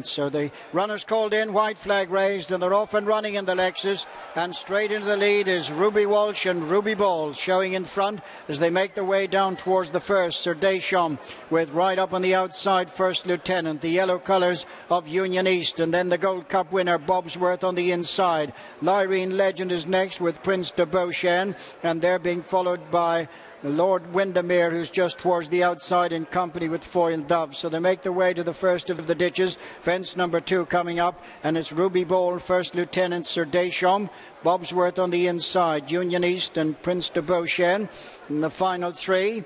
So the runners called in, white flag raised, and they're off and running in the Lexus. And straight into the lead is Ruby Walsh and Ruby Ball showing in front as they make their way down towards the first. Sir Deschamps with right up on the outside First Lieutenant, the yellow colours of Union East, and then the Gold Cup winner Bobsworth on the inside. Lyrene Legend is next with Prince de Beauchesne, and they're being followed by Lord Windermere, who's just towards the outside in company with Foil Dove. So they make their way to the first of the ditches. Fence number 2 coming up, and it's Ruby Ball, First Lieutenant Sir Deschamps, Bobsworth on the inside, Union East and Prince de Beauchesne. And the final 3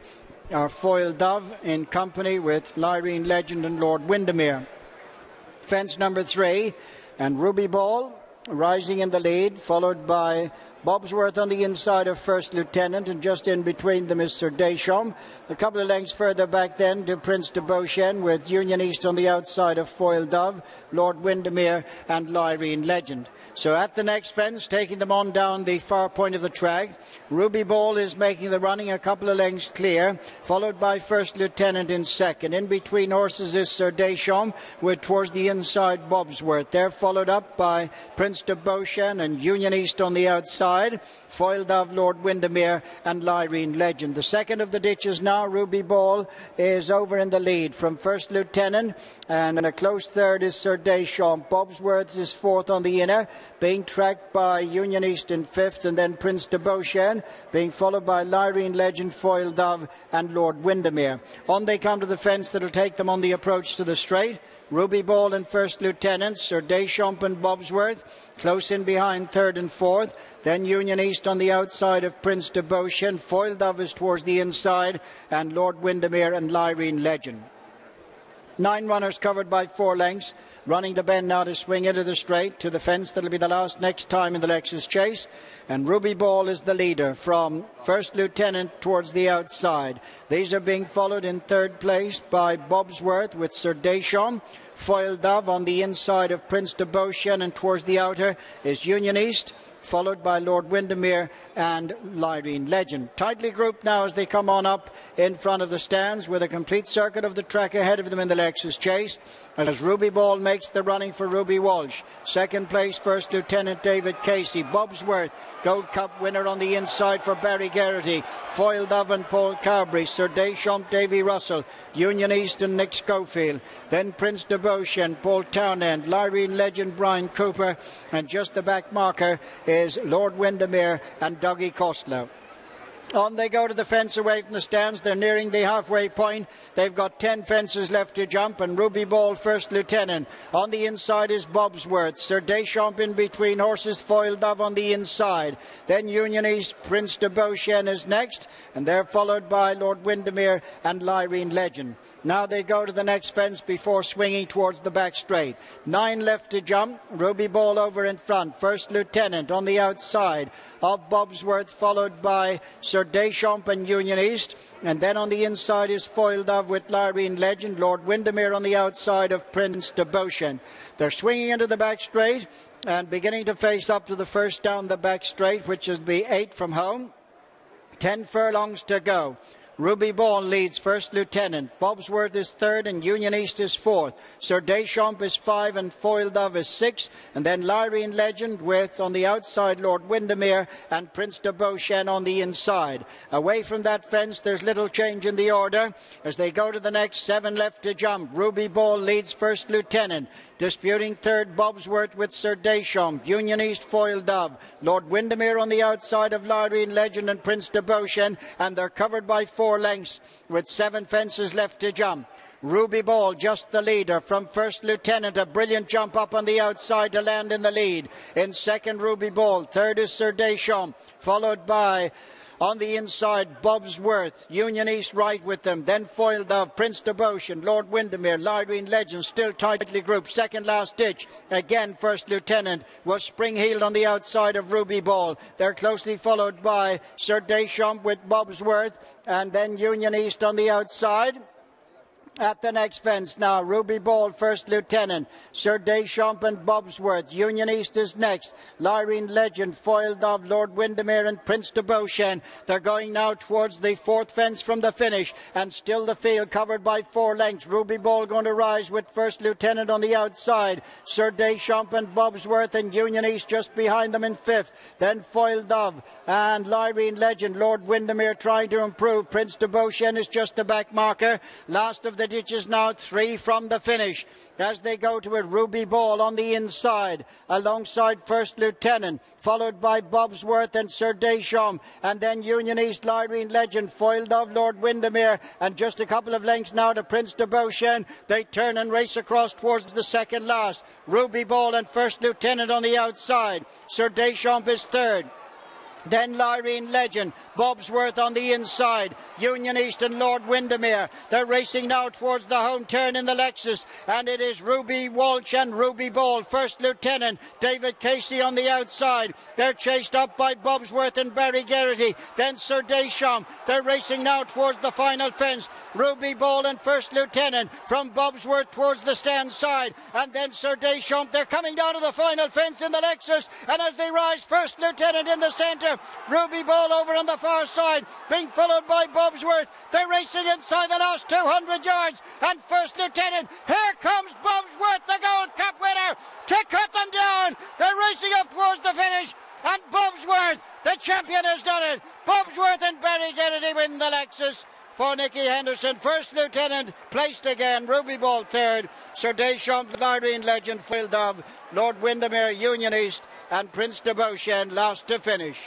are Foil Dove in company with Lyrene Legend and Lord Windermere. Fence number 3 and Ruby Ball rising in the lead, followed by Bobsworth on the inside of First Lieutenant, and just in between them is Sir Deschamps. A couple of lengths further back then to Prince de Beauchesne with Union East on the outside of Foil Dove, Lord Windermere and Lyrene Legend. So at the next fence, taking them on down the far point of the track, Ruby Ball is making the running a couple of lengths clear, followed by First Lieutenant in second. In between horses is Sir Deschamps with towards the inside Bobsworth. They're followed up by Prince de Beauchesne and Union East on the outside, Foil Dove, Lord Windermere and Lyrene Legend. The second of the ditches now, Ruby Ball is over in the lead from First Lieutenant, and a close third is Sir Deschamps. Bobsworth is fourth on the inner, being tracked by Union East in fifth, and then Prince de Beauchesne being followed by Lyrene Legend, Foil Dove and Lord Windermere. On they come to the fence that'll take them on the approach to the straight. Ruby Ball and First Lieutenant, Sir Deschamps and Bobsworth, close in behind third and fourth. Then Union East on the outside of Prince de Beauchesne. Foil Dove is towards the inside, and Lord Windermere and Lyrene Legend. 9 runners covered by 4 lengths. Running the bend now to swing into the straight to the fence. That'll be the last next time in the Lexus Chase. And Ruby Ball is the leader from First Lieutenant towards the outside. These are being followed in third place by Bobsworth with Sir Deschamps. Foil Dove on the inside of Prince de Beauchesne, and towards the outer is Union East, followed by Lord Windermere and Lyrene Legend. Tightly grouped now as they come on up in front of the stands, with a complete circuit of the track ahead of them in the Lexus Chase, as Ruby Ball makes the running for Ruby Walsh. Second place, First Lieutenant David Casey. Bobsworth, Gold Cup winner on the inside for Barry Geraghty. Foil Dove and Paul Carberry. Sir Deschamps, Davy Russell. Union East and Nick Schofield. Then Prince de Beauchesne, Paul Townend, Lyrene Legend, Brian Cooper, and just the back marker is Lord Windermere and Dougie Costello. On they go to the fence away from the stands. They're nearing the halfway point. They've got 10 fences left to jump, and Ruby Ball, First Lieutenant. On the inside is Bobsworth. Sir Deschamps in between horses, Foil Dove on the inside. Then Union East, Prince de Beauchesne is next, and they're followed by Lord Windermere and Lyrene Legend. Now they go to the next fence before swinging towards the back straight. 9 left to jump. Ruby Ball over in front. First Lieutenant on the outside of Bobsworth, followed by Sir Deschamps and Union East. And then on the inside is Foil Dove with Lyrene Legend. Lord Windermere on the outside of Prince de Beauchesne. They're swinging into the back straight and beginning to face up to the first down the back straight, which will be 8 from home. 10 furlongs to go. Ruby Ball leads First Lieutenant. Bobsworth is third and Union East is fourth. Sir Deschamps is 5 and Foil Dove is 6. And then Lyrene Legend with, on the outside, Lord Windermere and Prince de Beauchesne on the inside. Away from that fence, there's little change in the order as they go to the next. 7 left to jump. Ruby Ball leads First Lieutenant. Disputing third, Bobsworth with Sir Deschamps. Union East, Foil Dove. Lord Windermere on the outside of Lyrene Legend and Prince de Beauchesne, and they're covered by 4 lengths with 7 fences left to jump. Ruby Ball just the leader from First Lieutenant. A brilliant jump up on the outside to land in the lead. In second, Ruby Ball. Third is Sir Deschamps, followed by, on the inside, Bobsworth. Union East right with them. Then Foil Dove, Prince de Beauchesne, Lord Windermere, Lyrene Legend still tightly grouped. Second last ditch. Again, First Lieutenant was spring-heeled on the outside of Ruby Ball. They're closely followed by Sir Deschamps with Bobsworth, and then Union East on the outside. At the next fence now, Ruby Ball, First Lieutenant, Sir Deschamps and Bobsworth. Union East is next. Lyrene Legend, Foil Dove, Lord Windermere and Prince de Beauchesne. They're going now towards the fourth fence from the finish, and still the field covered by 4 lengths. Ruby Ball going to rise with First Lieutenant on the outside. Sir Deschamps and Bobsworth and Union East just behind them in 5th. Then Foil Dove and Lyrene Legend. Lord Windermere trying to improve. Prince de Beauchesne is just the back marker. Last of the ditches now, 3 from the finish. As they go to it, Ruby Ball on the inside, alongside First Lieutenant, followed by Bobsworth and Sir Deschamps, and then Union East, Lyrene Legend, Foil Dove, Lord Windermere, and just a couple of lengths now to Prince de Beauchesne. They turn and race across towards the second last. Ruby Ball and First Lieutenant on the outside. Sir Deschamps is 3rd. Then Lyrene Legend, Bobsworth on the inside, Union East and Lord Windermere. They're racing now towards the home turn in the Lexus, and it is Ruby Walsh and Ruby Ball. First Lieutenant, David Casey on the outside. They're chased up by Bobsworth and Barry Geraghty. Then Sir Deschamps. They're racing now towards the final fence. Ruby Ball and First Lieutenant from Bobsworth towards the stand side, and then Sir Deschamps. They're coming down to the final fence in the Lexus, and as they rise, First Lieutenant in the centre. Ruby Ball over on the far side, being followed by Bobsworth. They're racing inside the last 200 yards, and First Lieutenant, here comes Bobsworth, the Gold Cup winner, to cut them down. They're racing up towards the finish, and Bobsworth, the champion, has done it. Bobsworth and Barry Geraghty win the Lexus. For Nicky Henderson, First Lieutenant placed again, Ruby Ball 3rd, Sir Deschamps, Lyrene Legend, Foil Dove, Lord Windermere, Union East, and Prince de Beauchesne last to finish.